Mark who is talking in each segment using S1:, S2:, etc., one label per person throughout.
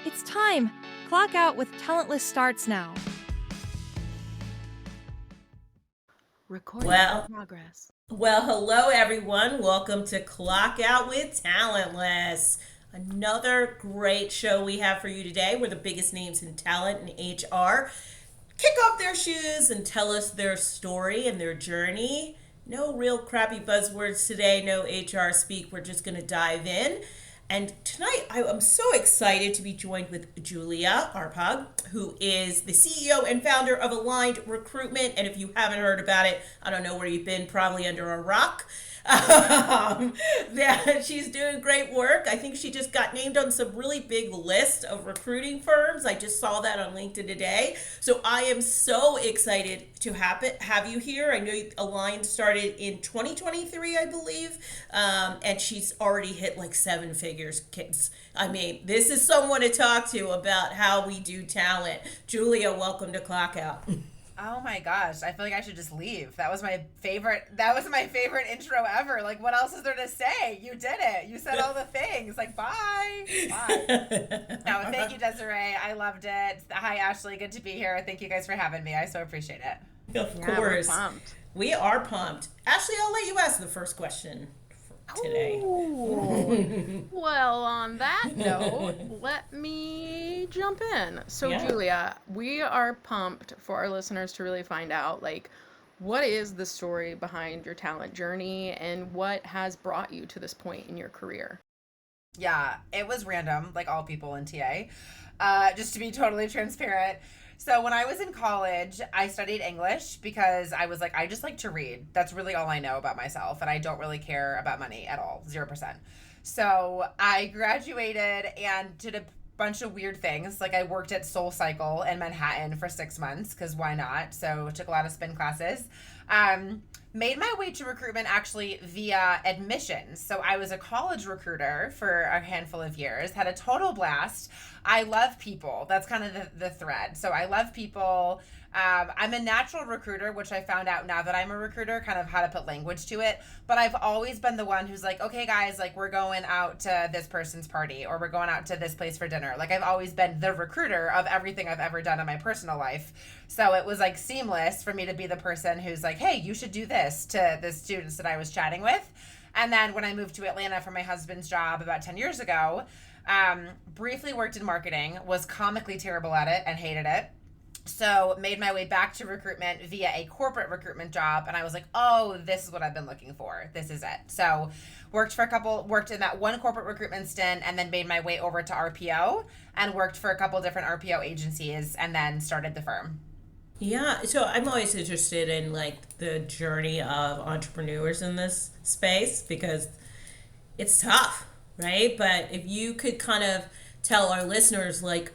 S1: It's time. Clockout with Talentless starts now. Recording in progress.
S2: Well, hello everyone. Welcome to Clockout with Talentless. Another great show we have for you today, where the biggest names in talent and HR kick off their shoes and tell us their story and their journey. No real crappy buzzwords today, no HR speak. We're just going to dive in. And tonight, I'm so excited to be joined with Julia Arpag, who is the CEO and founder of Aligned Recruitment. And if you haven't heard about it, I don't know where you've been, probably under a rock. She's doing great work. I think she just got named on some really big list of recruiting firms. I just saw that on LinkedIn today. So I am so excited to have you here. I know Aligned started in 2023, I believe, and she's already hit like 7 figures, kids. I mean, this is someone to talk to about how we do talent. Julia, welcome to Clockout.
S3: Oh my gosh, I feel like I should just leave. That was my favorite intro ever. Like, what else is there to say? You did it. You said all the things. Like, bye. No, thank you, Desiree. I loved it. Hi, Ashley. Good to be here. Thank you guys for having me. I so appreciate it.
S2: Of course. We're pumped. We are pumped. Ashley, I'll let you ask the first question today.
S4: Well, on that note, let me jump in. So, Julia, we are pumped for our listeners to really find out, like, what is the story behind your talent journey and what has brought you to this point in your career?
S3: Yeah, it was random, like all people in TA. Just to be totally transparent. So when I was in college, I studied English because I was like, I just like to read. That's really all I know about myself. And I don't really care about money at all, 0%. So I graduated and did a bunch of weird things. Like I worked at SoulCycle in Manhattan for 6 months because why not? So took a lot of spin classes. Made my way to recruitment actually via admissions. So I was a college recruiter for a handful of years, had a total blast. I love people. That's kind of the thread. So I love people. I'm a natural recruiter, which I found out now that I'm a recruiter, kind of how to put language to it. But I've always been the one who's like, okay, guys, like we're going out to this person's party or we're going out to this place for dinner. Like I've always been the recruiter of everything I've ever done in my personal life. So it was like seamless for me to be the person who's like, hey, you should do this to the students that I was chatting with. And then when I moved to Atlanta for my husband's job about 10 years ago, briefly worked in marketing, was comically terrible at it and hated it. So made my way back to recruitment via a corporate recruitment job. And I was like, oh, this is what I've been looking for. This is it. So worked in that one corporate recruitment stint and then made my way over to RPO and worked for a couple different RPO agencies and then started the firm.
S2: Yeah, so I'm always interested in like the journey of entrepreneurs in this space because it's tough, right? But if you could kind of tell our listeners, like,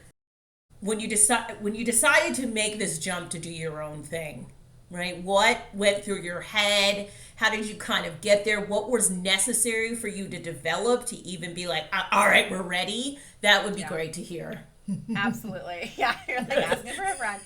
S2: when you decided to make this jump to do your own thing, right? What went through your head? How did you kind of get there? What was necessary for you to develop to even be like, all right, we're ready? That would be great to hear.
S3: Absolutely. Yeah, you're like asking for a friend.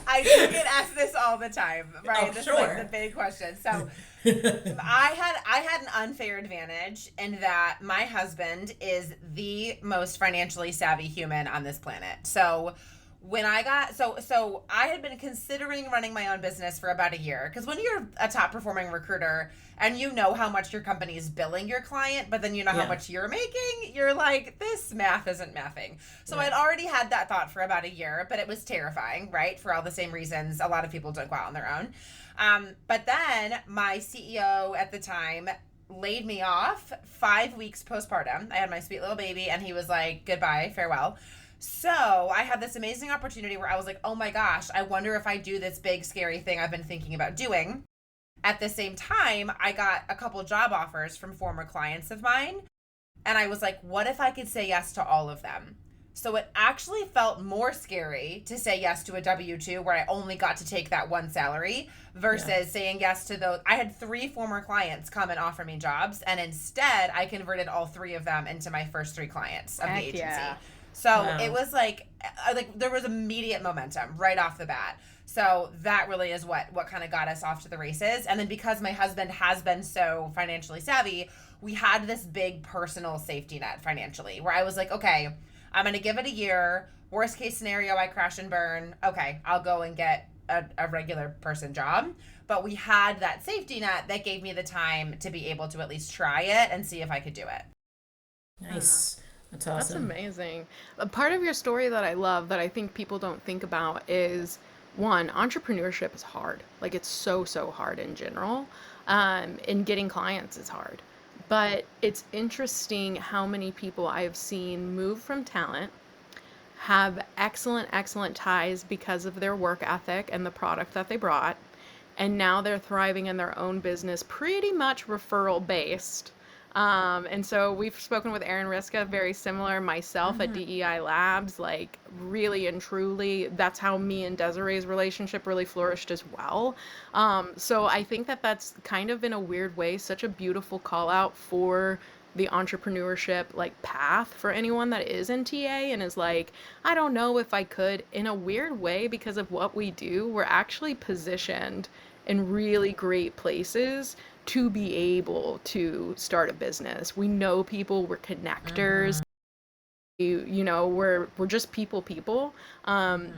S3: I do get asked this all the time, right? This is like the big question. So I had an unfair advantage in that my husband is the most financially savvy human on this planet. So when I got, so I had been considering running my own business for about a year. Because when you're a top performing recruiter and you know how much your company is billing your client, but then you know how much you're making, you're like, this math isn't mathing. So I'd already had that thought for about a year, but it was terrifying, right? For all the same reasons a lot of people don't go out on their own. But then my CEO at the time laid me off 5 weeks postpartum. I had my sweet little baby and he was like, goodbye, farewell. So I had this amazing opportunity where I was like, oh my gosh, I wonder if I do this big, scary thing I've been thinking about doing. At the same time, I got a couple job offers from former clients of mine. And I was like, what if I could say yes to all of them? So it actually felt more scary to say yes to a W-2 where I only got to take that one salary versus saying yes to those. I had 3 former clients come and offer me jobs. And instead, I converted all 3 of them into my first 3 clients of the agency. Yeah. So it was like there was immediate momentum right off the bat. So that really is what kind of got us off to the races. And then because my husband has been so financially savvy, we had this big personal safety net financially where I was like, okay, I'm going to give it a year. Worst case scenario, I crash and burn. Okay, I'll go and get a regular person job. But we had that safety net that gave me the time to be able to at least try it and see if I could do it.
S2: Nice. That's awesome.
S4: That's amazing. A part of your story that I love that I think people don't think about is, one, entrepreneurship is hard. Like, it's so hard in general. And getting clients is hard. But it's interesting how many people I've seen move from talent, have excellent ties because of their work ethic and the product that they brought, and now they're thriving in their own business, pretty much referral based. And so we've spoken with Erin Riska, very similar, myself at DEI Labs, like really and truly, that's how me and Desiree's relationship really flourished as well. So I think that that's kind of in a weird way, such a beautiful call out for the entrepreneurship like path for anyone that is in TA and is like, I don't know if I could. In a weird way, because of what we do, we're actually positioned in really great places to be able to start a business. We know people, we're connectors. You know, we're just people.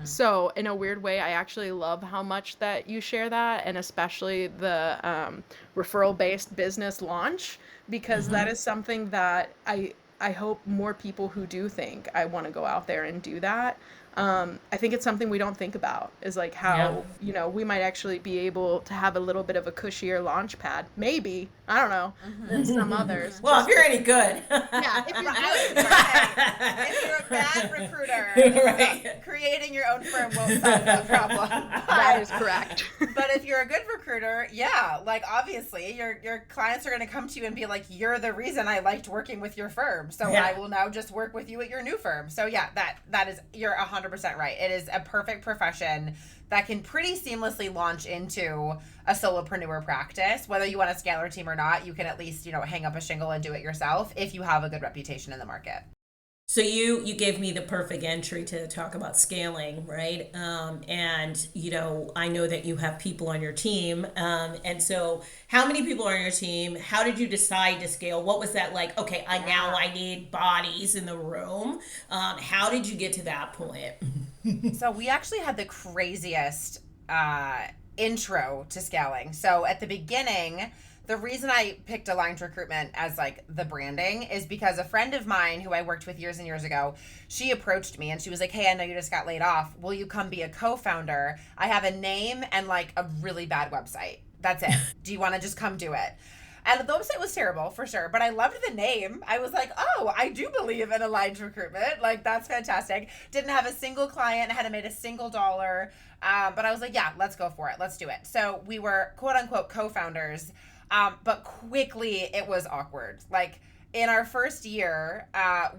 S4: So in a weird way, I actually love how much that you share that, and especially the referral based business launch, because that is something that I hope more people who do think I want to go out there and do that. I think it's something we don't think about, is like how, you know, we might actually be able to have a little bit of a cushier launch pad, maybe, I don't know, than some others.
S2: Well, if you're any good.
S3: Yeah, if you're good. If you're a bad recruiter,
S2: Right.
S3: creating your own firm won't solve that problem.
S4: That is correct.
S3: But if you're a good recruiter, yeah, like obviously your clients are going to come to you and be like, you're the reason I liked working with your firm. So I will now just work with you at your new firm. So yeah, that is, you're 100% right. It is a perfect profession that can pretty seamlessly launch into a solopreneur practice. Whether you want to scale your team or not, you can at least, you know, hang up a shingle and do it yourself if you have a good reputation in the market.
S2: So you gave me the perfect entry to talk about scaling, right? And, you know, I know that you have people on your team. And so how many people are on your team? How did you decide to scale? What was that like? Okay, I need bodies in the room. How did you get to that point?
S3: So we actually had the craziest intro to scaling. So at the beginning, the reason I picked Aligned Recruitment as like the branding is because a friend of mine who I worked with years and years ago, she approached me and she was like, hey, I know you just got laid off. Will you come be a co-founder? I have a name and like a really bad website. That's it. Do you want to just come do it? And the website was terrible for sure, but I loved the name. I was like, oh, I do believe in Aligned Recruitment. Like, that's fantastic. Didn't have a single client, hadn't made a single dollar. But I was like, yeah, let's go for it. Let's do it. So we were quote unquote co-founders. But quickly it was awkward. Like in our first year,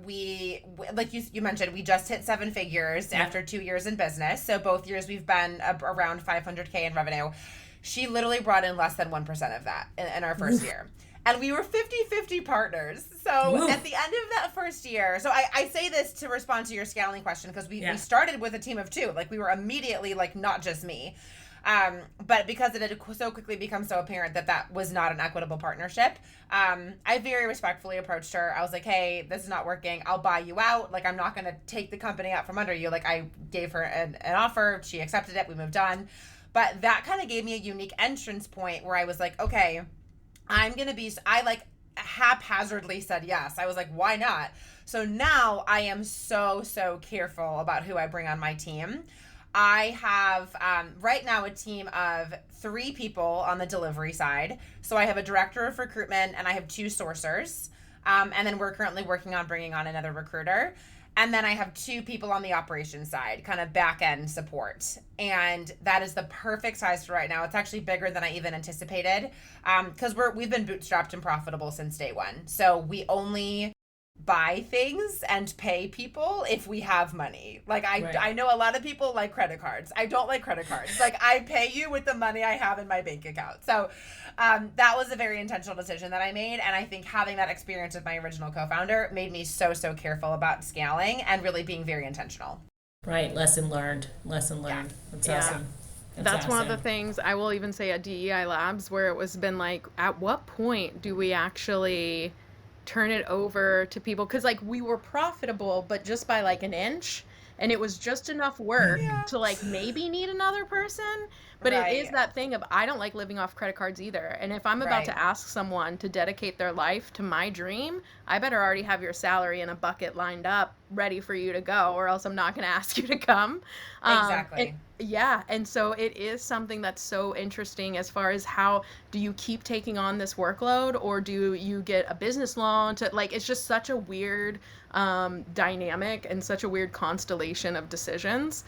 S3: we, like you mentioned, we just hit 7 figures after 2 years in business. So both years we've been around 500K in revenue. She literally brought in less than 1% of that in our first year. And we were 50-50 partners. So at the end of that first year, so I say this to respond to your scaling question, because we started with a team of 2. Like we were immediately like not just me. But because it had so quickly become so apparent that was not an equitable partnership, I very respectfully approached her. I was like, hey, this is not working. I'll buy you out. Like, I'm not going to take the company out from under you. Like, I gave her an offer. She accepted it. We moved on. But that kind of gave me a unique entrance point where I was like, okay, I like haphazardly said yes. I was like, why not? So now I am so careful about who I bring on my team. I have right now a team of 3 people on the delivery side. So I have a director of recruitment and I have 2 sourcers. And then we're currently working on bringing on another recruiter. And then I have 2 people on the operations side, kind of back end support. And that is the perfect size for right now. It's actually bigger than I even anticipated, because we've been bootstrapped and profitable since day one. So we only buy things and pay people if we have money. Like I know a lot of people like credit cards. I don't like credit cards. Like I pay you with the money I have in my bank account. So that was a very intentional decision that I made. And I think having that experience with my original co-founder made me so careful about scaling and really being very intentional.
S2: Right. Lesson learned. That's awesome.
S4: That's one of the
S2: awesome.
S4: things I will even say at DEI Labs, where it was been like, at what point do we actually turn it over to people? Because like we were profitable, but just by like an inch, and it was just enough work
S3: Yeah.
S4: to like maybe need another person. But it is
S3: Right.
S4: that thing of I don't like living off credit cards either. And if I'm about
S3: Right.
S4: to ask someone to dedicate their life to my dream, I better already have your salary in a bucket lined up, ready for you to go, or else I'm not going to ask you to come.
S3: Exactly.
S4: Yeah, and so it is something that's so interesting as far as how do you keep taking on this workload, or do you get a business loan to like, it's just such a weird dynamic and such a weird constellation of decisions.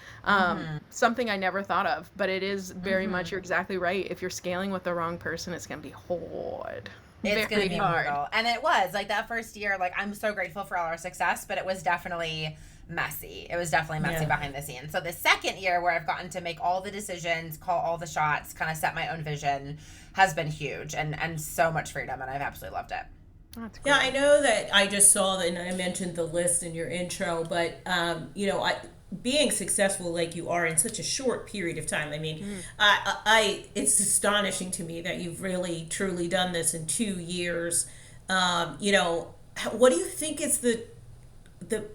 S4: Something I never thought of, but it is very much, you're exactly right. If you're scaling with the wrong person, it's going to be hard.
S3: It's going to
S4: Very
S3: be
S4: hard.
S3: brutal. And it was like that first year, like I'm so grateful for all our success, but it was definitely messy. It was definitely messy behind the scenes. So the second year where I've gotten to make all the decisions, call all the shots, kind of set my own vision has been huge and so much freedom. And I've absolutely loved it.
S4: That's
S2: Yeah,
S4: great.
S2: I know that I just saw that, and I mentioned the list in your intro, but being successful like you are in such a short period of time. I mean, it's astonishing to me that you've really truly done this in 2 years. What do you think is the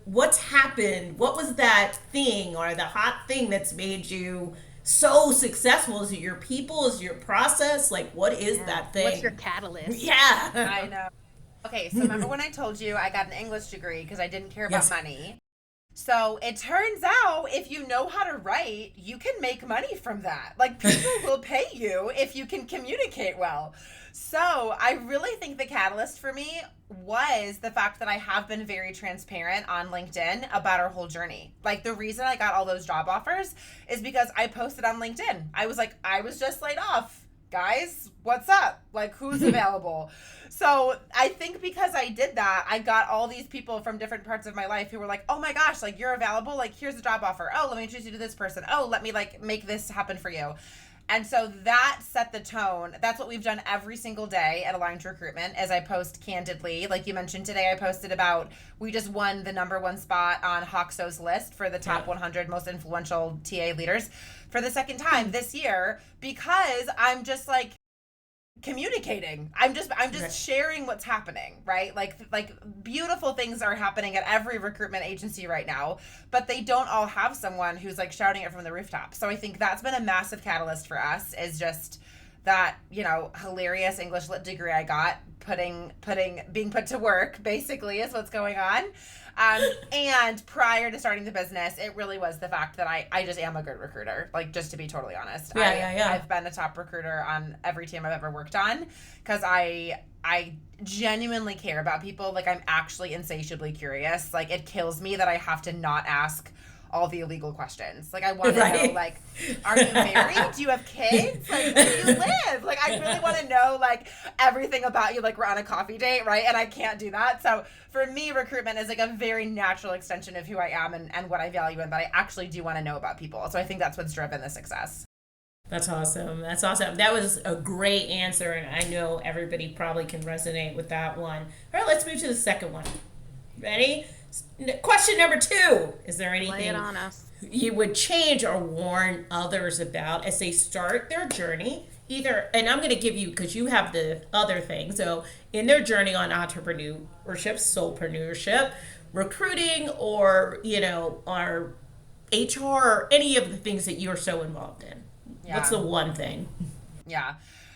S2: what's happened? What was that thing or the hot thing that's made you so successful? Is it your people? Is it your process? Like, what is that thing?
S1: What's your catalyst?
S2: Yeah.
S3: I know. Okay, so remember when I told you I got an English degree because I didn't care about
S2: Yes.
S3: money? So it turns out if you know how to write, you can make money from that. Like people will pay you if you can communicate well. So I really think the catalyst for me was the fact that I have been very transparent on LinkedIn about our whole journey. Like the reason I got all those job offers is because I posted on LinkedIn. I was like, I was just laid off. Guys, what's up? Like, who's available? So I think because I did that, I got all these people from different parts of my life who were like, oh my gosh, like you're available. Like, here's a job offer. Oh, let me introduce you to this person. Oh, let me like make this happen for you. And so that set the tone. That's what we've done every single day at Aligned Recruitment as I post candidly. Like you mentioned today, I posted about, we just won the #1 spot on Hoxo's list for the top 100 most influential TA leaders for the second time this year because I'm just like communicating. I'm just sharing what's happening, right? Like beautiful things are happening at every recruitment agency right now, but they don't all have someone who's like shouting it from the rooftop. So I think that's been a massive catalyst for us is just that, hilarious English lit degree I got being put to work basically is what's going on. And prior to starting the business, it really was the fact that I just am a good recruiter, like just to be totally honest.
S2: Yeah.
S3: I've been a top recruiter on every team I've ever worked on because I genuinely care about people. Like I'm actually insatiably curious. Like it kills me that I have to not ask all the illegal questions. Like I want to know, like, are you married? Do you have kids? Like, where do you live? Like, I really want to know, like, everything about you. Like, we're on a coffee date, right? And I can't do that. So for me, recruitment is like a very natural extension of who I am and what I value and that I actually do want to know about people. So I think that's what's driven the success.
S2: That's awesome. That's awesome. That was a great answer, and I know everybody probably can resonate with that one. All right, let's move to the second one. Ready? Question number 2. Is there
S4: Lay
S2: anything
S4: it on us.
S2: you would change or warn others about as they start their journey? Either, and I'm going to give you, because you have the other thing, so in their journey on entrepreneurship, soulpreneurship, recruiting, or, our HR, or any of the things that you're so involved in.
S3: Yeah.
S2: What's the one thing?
S3: Yeah.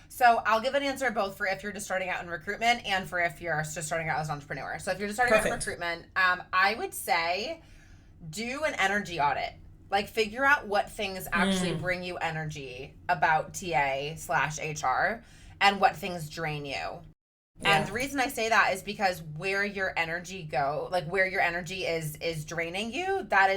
S3: So I'll give an answer both for if you're just starting out in recruitment and for if you're just starting out as an entrepreneur. So if you're just starting out in recruitment, I would say do an energy audit. Like figure out what things actually bring you energy about TA/HR and what things drain you. Yeah. And the reason I say that is because where your energy is draining you, that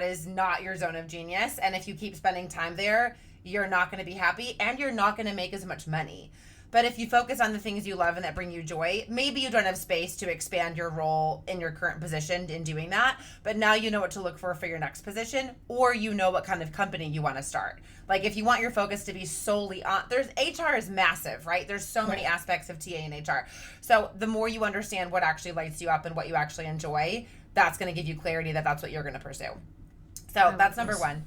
S3: is not your zone of genius. And if you keep spending time there, you're not going to be happy and you're not going to make as much money. But if you focus on the things you love and that bring you joy, maybe you don't have space to expand your role in your current position in doing that, but now you know what to look for your next position, or you know what kind of company you want to start. Like if you want your focus to be solely on, HR is massive, right? There's so many aspects of TA and HR. So the more you understand what actually lights you up and what you actually enjoy, that's going to give you clarity that that's what you're going to pursue. So that's number 1.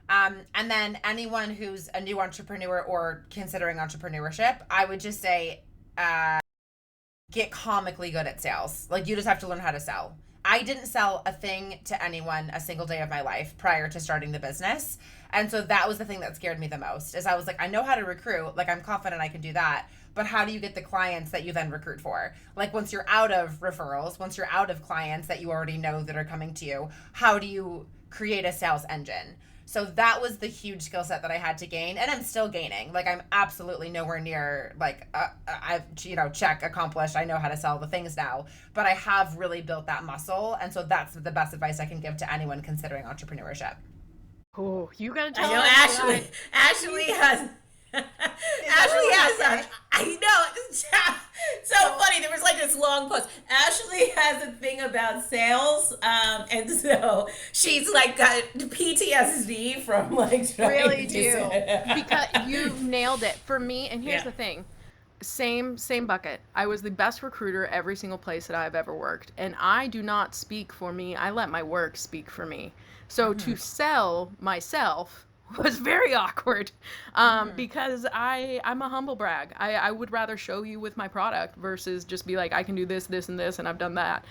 S3: And then anyone who's a new entrepreneur or considering entrepreneurship, I would just say, get comically good at sales. Like, you just have to learn how to sell. I didn't sell a thing to anyone a single day of my life prior to starting the business. And so that was the thing that scared me the most, is I was like, I know how to recruit. Like, I'm confident I can do that. But how do you get the clients that you then recruit for? Like, once you're out of referrals, once you're out of clients that you already know that are coming to you, how do you create a sales engine? So that was the huge skill set that I had to gain, and I'm still gaining. Like, I'm absolutely nowhere near, like, I've, check, accomplished. I know how to sell the things now, but I have really built that muscle. And so that's the best advice I can give to anyone considering entrepreneurship.
S4: Oh, you gotta tell
S2: I know
S4: us.
S2: Ashley has. Ashley has I know, it's so funny. There was like this long post. Ashley has a thing about sales, and so she's like got PTSD from like trying
S4: Really
S2: to
S4: do. Because you nailed it for me. And here's the thing. Same bucket. I was the best recruiter every single place that I've ever worked. And I do not speak for me. I let my work speak for me. So to sell myself was very awkward, because I'm a humble brag. I would rather show you with my product versus just be like, I can do this, this, and this, and I've done that.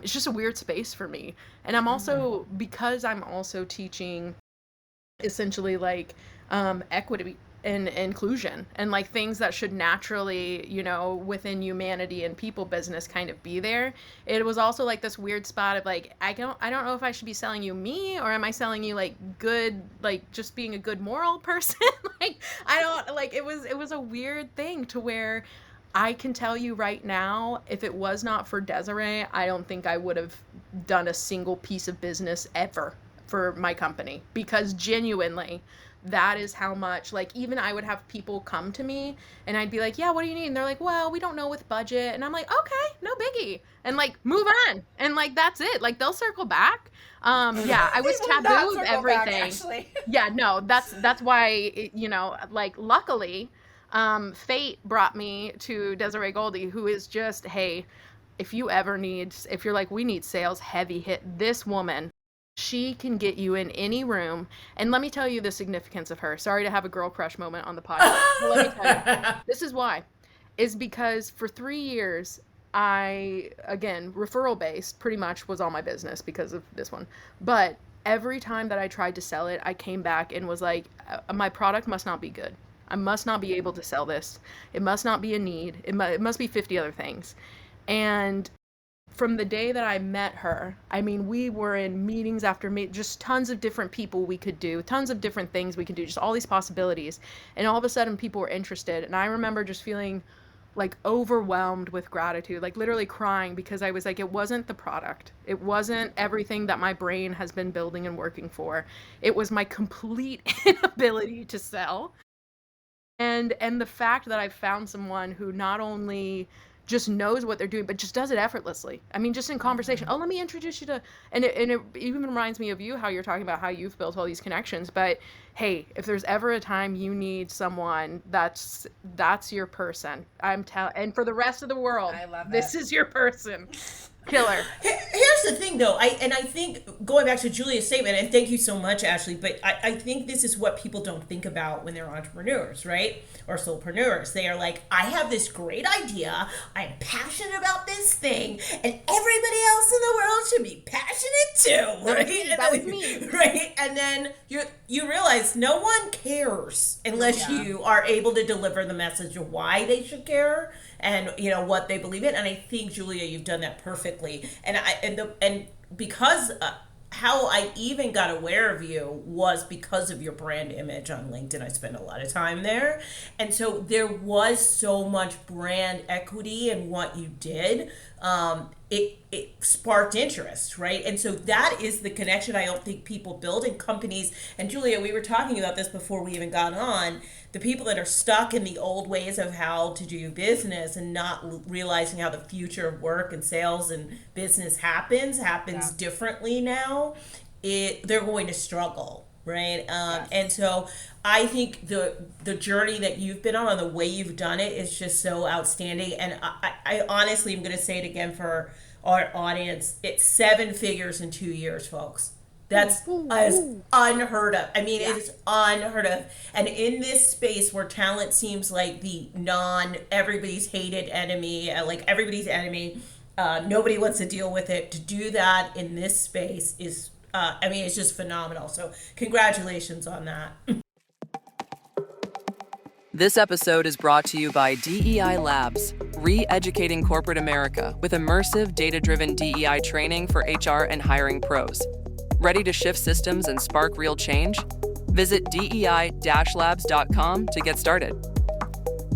S4: It's just a weird space for me. And I'm also, because I'm also teaching essentially like equity and inclusion and like things that should naturally, within humanity and people business kind of be there. It was also like this weird spot of like, I don't know if I should be selling you me, or am I selling you like good, like just being a good moral person? Like, I don't like, it was a weird thing to where I can tell you right now, if it was not for Desiree, I don't think I would have done a single piece of business ever for my company, because genuinely, that is how much, like, even I would have people come to me and I'd be like, yeah, what do you need? And they're like, well, we don't know with budget. And I'm like, okay, no biggie. And like, move on. And like, that's it. Like, they'll circle back. Yeah, I was taboo of everything. Yeah, no, that's why, like, luckily, fate brought me to Desiree Goldie, who is just, hey, if you're like, we need sales heavy hit, this woman, she can get you in any room. And let me tell you the significance of her. Sorry to have a girl crush moment on the podcast. But let me tell you, this is why. Is because for 3 years, I, again, referral based pretty much was all my business because of this one. But every time that I tried to sell it, I came back and was like, my product must not be good. I must not be able to sell this. It must not be a need. It must be 50 other things. And from the day that I met her, I mean, we were in meetings after just tons of different people we could do, tons of different things we could do, just all these possibilities. And all of a sudden people were interested. And I remember just feeling like overwhelmed with gratitude, like literally crying, because I was like, it wasn't the product. It wasn't everything that my brain has been building and working for. It was my complete inability to sell. And the fact that I found someone who not only just knows what they're doing, but just does it effortlessly. I mean, just in conversation. Oh, let me introduce you to, and it even reminds me of you, how you're talking about how you've built all these connections. But hey, if there's ever a time you need someone, that's your person. And for the rest of the world,
S3: I love
S4: this is your person. Killer.
S2: Here's the thing, though. I think, going back to Julia's statement, and thank you so much, Ashley, but I think this is what people don't think about when they're entrepreneurs, right? Or solopreneurs. They are like, I have this great idea. I'm passionate about this thing, and everybody else in the world should be passionate too, right?
S4: That was me.
S2: Right? And then you realize no one cares unless you are able to deliver the message of why they should care, and what they believe in. And I think, Julia, you've done that perfectly. And because how I even got aware of you was because of your brand image on LinkedIn. I spent a lot of time there, and so there was so much brand equity in what you did. It sparked interest, right? And so that is the connection I don't think people build in companies. And Julia, we were talking about this before we even got on. The people that are stuck in the old ways of how to do business and not realizing how the future of work and sales and business happens differently now, they're going to struggle, right? And so I think the journey that you've been on, the way you've done it, is just so outstanding. And I honestly am going to say it again for our audience. It's 7 figures in 2 years, folks. That's unheard of. I mean,
S3: Yeah.
S2: it is unheard of. And in this space where talent seems like the everybody's hated enemy, like everybody's enemy, nobody wants to deal with it. To do that in this space is, it's just phenomenal. So congratulations on that.
S5: This episode is brought to you by DEI Labs, re-educating corporate America with immersive, data-driven DEI training for HR and hiring pros. Ready to shift systems and spark real change? Visit DEI-labs.com to get started.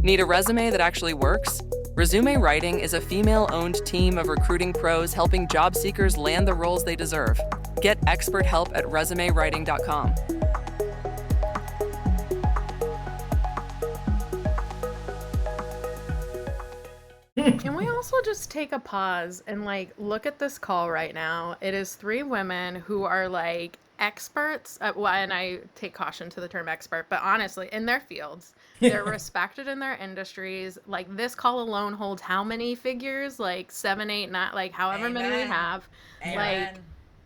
S5: Need a resume that actually works? Resume Writing is a female-owned team of recruiting pros helping job seekers land the roles they deserve. Get expert help at resumewriting.com.
S4: Can we also just take a pause and look at this call right now? It is 3 women who are experts and I take caution to the term expert, but honestly, in their fields, they're respected in their industries. This call alone holds how many figures? 7, 8, 9, however
S3: Amen.
S4: many we have.
S3: Amen.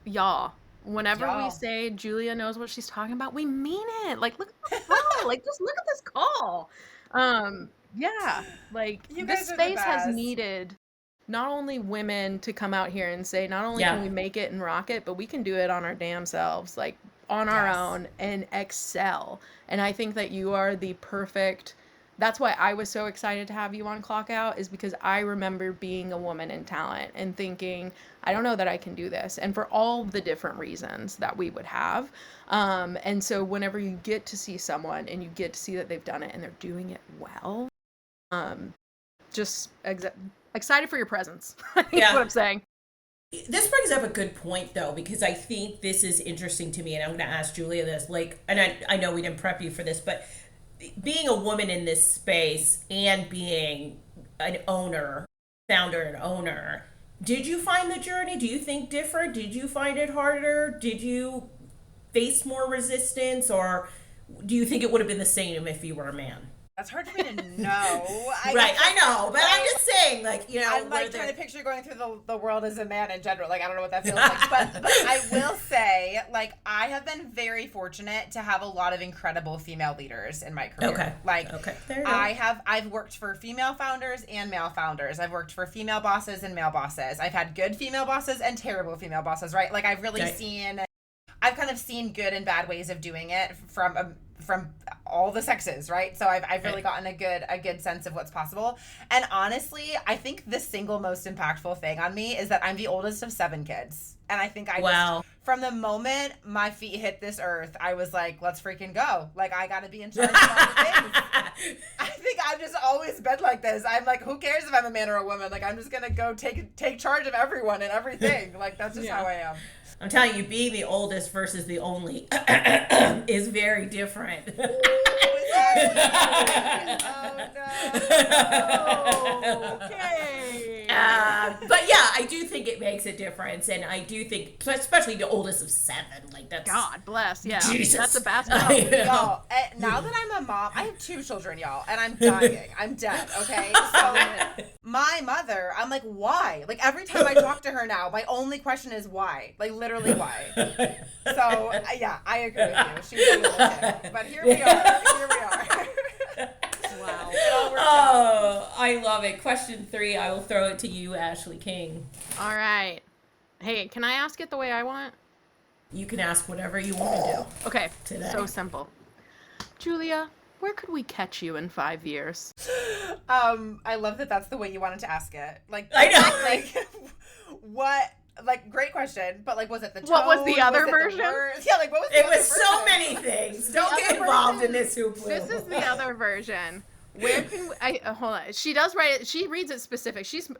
S4: Y'all, whenever we
S3: Y'all.
S4: say Julia knows what she's talking about, we mean it. Look at this call. Just look at this call. Yeah,
S3: You
S4: this
S3: guys are the
S4: space has
S3: best.
S4: needed not only women to come out here and say, not only can we make it and rock it, but we can do it on our damn selves, on our
S3: Yes.
S4: own and excel. And I think that you are the perfect, that's why I was so excited to have you on Clockout, is because I remember being a woman in talent and thinking, I don't know that I can do this. And for all the different reasons that we would have. And so whenever you get to see someone and you get to see that they've done it and they're doing it well, just excited for your presence. That's what I'm saying.
S2: This brings up a good point, though, because I think this is interesting to me, and I'm going to ask Julia this. And I know we didn't prep you for this, but being a woman in this space and being an founder and owner, did you find the journey? Do you think different? Did you find it harder? Did you face more resistance, or do you think it would have been the same if you were a man?
S3: That's hard for me to know.
S2: I know, but I'm just saying,
S3: I'm trying to picture going through the world as a man in general. I don't know what that feels like. But I will say, I have been very fortunate to have a lot of incredible female leaders in my career.
S2: Okay.
S3: Okay.
S2: There you go.
S3: I've worked for female founders and male founders. I've worked for female bosses and male bosses. I've had good female bosses and terrible female bosses, right? I've really I've kind of seen good and bad ways of doing it from all the sexes, right? So I've really gotten a good sense of what's possible. And honestly, I think the single most impactful thing on me is that I'm the oldest of 7 kids. And I think from the moment my feet hit this earth, I was like, let's freaking go. I gotta be in charge of all the things. I think I've just always been like this. I'm like, who cares if I'm a man or a woman? I'm just gonna go take charge of everyone and everything. That's just how I am.
S2: I'm telling you, being the oldest versus the only is very different.
S4: Okay.
S2: But yeah, I do think it makes a difference, and I do think, especially the oldest of 7, that's
S4: God bless. Yeah,
S2: Jesus.
S4: that's a best.
S3: Y'all, now that I'm a mom, I have 2 children, y'all, and I'm dying. I'm dead, okay? So my mother, I'm like, why? Every time I talk to her now, my only question is why? Literally why? So, yeah, I agree with you. She's a little tip. But here we are.
S4: Wow.
S2: Oh, I love it. Question 3, I will throw it to you, Ashley King.
S4: All right. Hey, can I ask it the way I want?
S2: You can ask whatever you want to do.
S4: Okay,
S2: Today.
S4: so simple. Julia, where could we catch you in 5 years?
S3: I love that that's the way you wanted to ask it.
S2: I know.
S3: What? Great question, but was it the tone?
S4: What was the other
S3: Was it
S4: version?
S3: words? Yeah, what was the
S2: It
S3: other
S2: was so
S3: version?
S2: many things. Don't get involved in this hoopla.
S4: This is the other version. Where can hold on? She does write it. She reads it specific. She's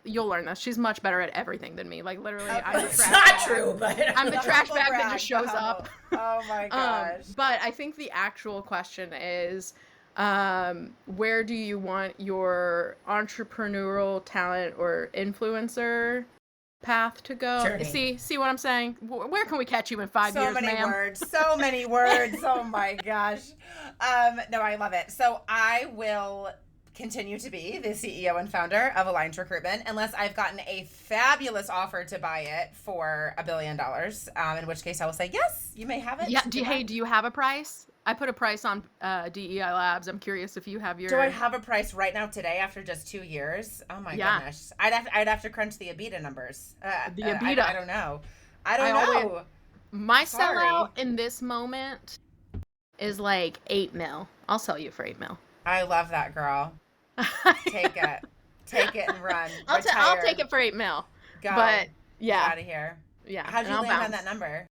S4: you'll learn this. She's much better at everything than me. Literally, I'm the
S2: It's
S4: trash
S2: not
S4: bag.
S2: true, but
S4: I'm the trash bag that
S3: Brag,
S4: just shows
S3: the
S4: up.
S3: humble. Oh my gosh.
S4: But I think the actual question is, where do you want your entrepreneurial talent or influencer path to go?
S2: Journey.
S4: See what I'm saying? Where can we catch you in 5 years,
S3: So many words. Oh my gosh. No, I love it. So I will continue to be the CEO and founder of Aligned Recruitment unless I've gotten a fabulous offer to buy it for $1 billion. In which case I will say, yes, you may have it.
S4: Yeah. Do you have a price? I put a price on DEI Labs. I'm curious if you have your.
S3: Do I have a price right now today after just 2 years? Oh my goodness. I'd have to crunch the EBITDA numbers.
S4: The EBITDA.
S3: I don't know. I don't know.
S4: My sellout in this moment is like 8 mil. I'll sell you for 8 mil.
S3: I love that, girl. Take it. Take it and run.
S4: I'll take it for 8 mil.
S3: Go.
S4: But yeah.
S3: Get out of here.
S4: Yeah.
S3: How'd you land on that number?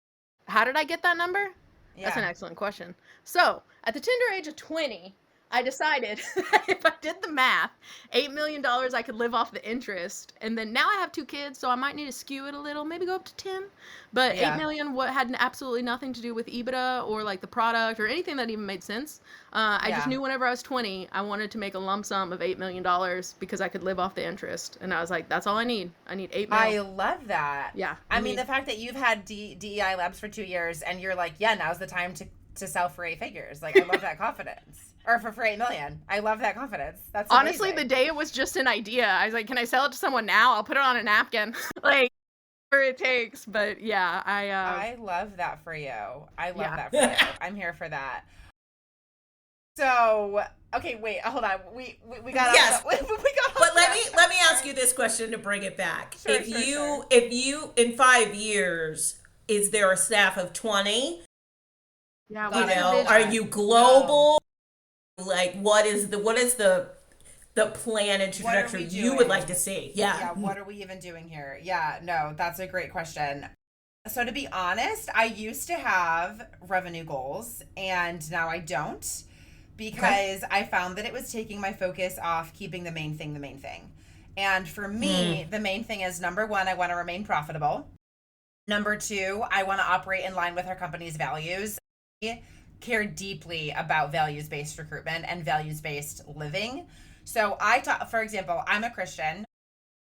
S4: How did I get that number?
S3: Yeah.
S4: That's an excellent question. So, at the tender age of 20, I decided if I did the math, $8 million I could live off the interest. And then now I have 2 kids, so I might need to skew it a little, maybe go up to 10. But $8 million had absolutely nothing to do with EBITDA or like the product or anything that even made sense. I just knew whenever I was 20, I wanted to make a lump sum of $8 million because I could live off the interest. And I was like, that's all I need. I need $8 million.
S3: I love that.
S4: Yeah.
S3: I mean, the fact that you've had DEI Labs for 2 years and you're like, yeah, now's the time to sell for 8 figures. Like, I love that confidence. Or for 8 million. I love that confidence. That's amazing.
S4: Honestly, the day it was just an idea. I was like, can I sell it to someone now? I'll put it on a napkin. Like, whatever it takes. But yeah,
S3: I love that for you. I love that for you. I'm here for that. So, okay, wait, hold on. We got
S2: But let me ask you this question to bring it back.
S3: Sure,
S2: if you in 5 years, is there a staff of 20?
S4: Yeah,
S2: are you global? Like, what is the plan and trajectory you would like to see?
S3: Yeah, what are we even doing here? Yeah, no, that's a great question. So to be honest, I used to have revenue goals and now I don't because I found that it was taking my focus off keeping the main thing. And for me, the main thing is, number 1, I want to remain profitable. Number 2, I want to operate in line with our company's values. I care deeply about values-based recruitment and values-based living. So for example, I'm a Christian,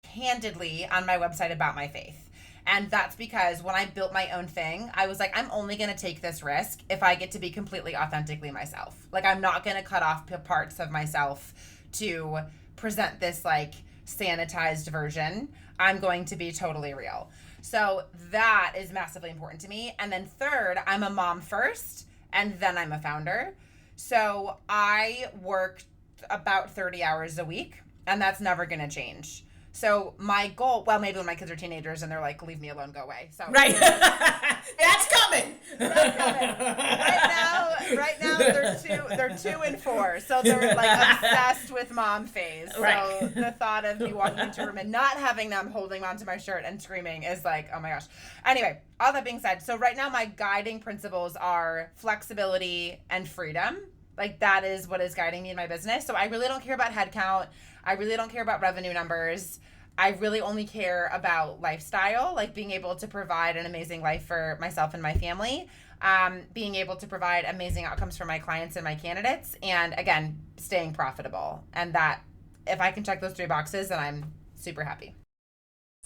S3: candidly on my website about my faith. And that's because when I built my own thing, I was like, I'm only going to take this risk if I get to be completely authentically myself. Like, I'm not going to cut off parts of myself to present this like sanitized version. I'm going to be totally real. So that is massively important to me. And then third, I'm a mom first, and then I'm a founder. So I work about 30 hours a week, and that's never going to change. So my goal, well, maybe when my kids are teenagers and they're like, leave me alone, go away. So
S2: right. That's coming.
S3: Right now they're 2 and 4. So they're like obsessed with mom phase.
S2: Right.
S3: So the thought of me walking into a room and not having them holding onto my shirt and screaming is like, oh my gosh. Anyway, all that being said, so right now my guiding principles are flexibility and freedom. Like, that is what is guiding me in my business. So I really don't care about headcount. I really don't care about revenue numbers. I really only care about lifestyle, like being able to provide an amazing life for myself and my family, being able to provide amazing outcomes for my clients and my candidates, and again, staying profitable. And that, if I can check those 3 boxes, then I'm super happy.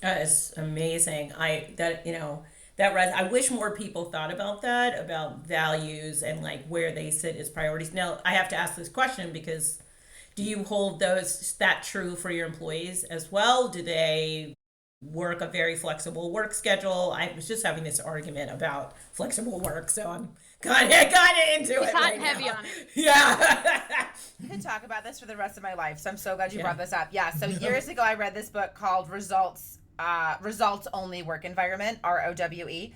S2: That is amazing. I wish more people thought about that, about values and like where they sit as priorities. Now, I have to ask this question because do you hold that true for your employees as well? Do they work a very flexible work schedule? I was just having this argument about flexible work, so I'm kind of into it.
S4: Hot and heavy on it.
S2: Yeah.
S3: I could talk about this for the rest of my life, so I'm so glad you brought this up. Yeah, so years ago I read this book called Results Only Work Environment, ROWE.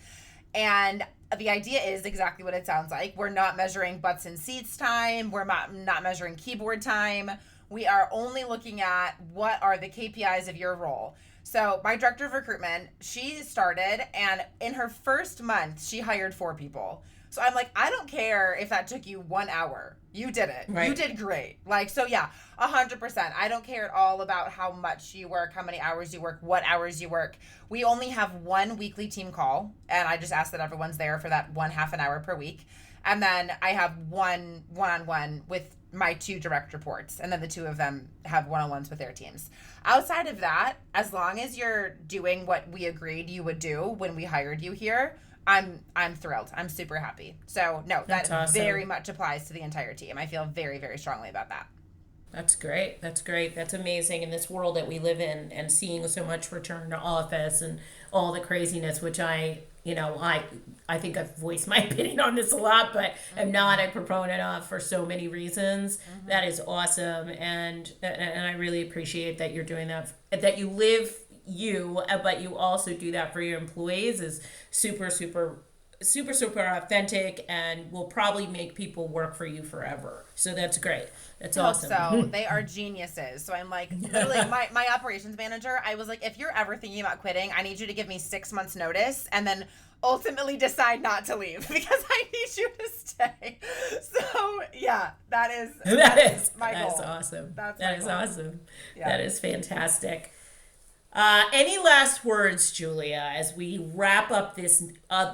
S3: And the idea is exactly what it sounds like. We're not measuring butts and seats time. We're not measuring keyboard time. We are only looking at what are the KPIs of your role. So my director of recruitment, she started, and in her first month, she hired 4 people. So I'm like, I don't care if that took you 1 hour. You did it. Right. You did great. Like, so yeah, 100%. I don't care at all about how much you work, how many hours you work, what hours you work. We only have 1 weekly team call, and I just ask that everyone's there for that 1 half an hour per week. And then I have 1 one-on-one with my 2 direct reports, and then the 2 of them have one-on-ones with their teams. Outside of that, as long as you're doing what we agreed you would do when we hired you here, I'm thrilled. I'm super happy. So no, that awesome. Very much applies to the entire team. I feel very, very strongly about that.
S2: That's great. That's great. That's amazing in this world that we live in, and seeing so much return to office and all the craziness, which I think I've voiced my opinion on this a lot, but I'm not a proponent of for so many reasons. That is awesome, and I really appreciate that you're doing that. That you live but you also do that for your employees is super, super, super, super authentic, and will probably make people work for you forever. So that's great. That's awesome.
S3: So they are geniuses. So I'm like, literally, my operations manager, I was like, if you're ever thinking about quitting, I need you to give me 6 months notice and then ultimately decide not to leave because I need you to stay. So yeah, that is my goal.
S2: That is awesome. That is awesome.
S3: Yeah.
S2: That is fantastic. Any last words, Julia, as we wrap up this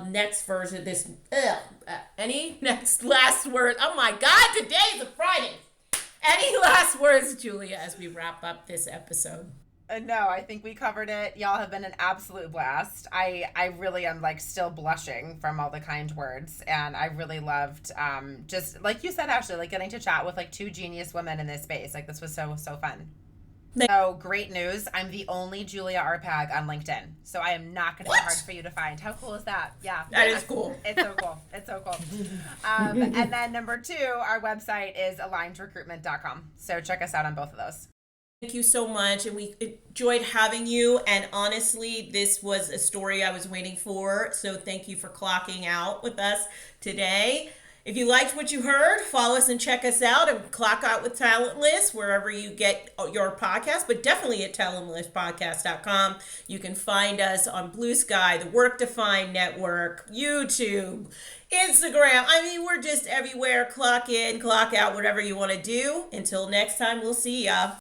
S2: next version? Any next last words? Oh my God, today is a Friday. Any last words, Julia, as we wrap up this episode?
S3: No, I think we covered it. Y'all have been an absolute blast. I really am like still blushing from all the kind words, and I really loved just like you said, Ashley, like getting to chat with like two genius women in this space. Like this was so fun. So great news. I'm the only Julia Arpag on LinkedIn. So I am not going to be hard for you to find. How cool is that? Yeah.
S2: That is cool.
S3: It's so cool. It's so cool. And then number 2, our website is alignedrecruitment.com. So check us out on both of those.
S2: Thank you so much. And we enjoyed having you. And honestly, this was a story I was waiting for. So thank you for clocking out with us today. If you liked what you heard, follow us and check us out and Clock Out with Talentless wherever you get your podcast, but definitely at talentlesspodcast.com. You can find us on Blue Sky, the Work Defined Network, YouTube, Instagram. I mean, we're just everywhere. Clock in, clock out, whatever you want to do. Until next time, we'll see ya.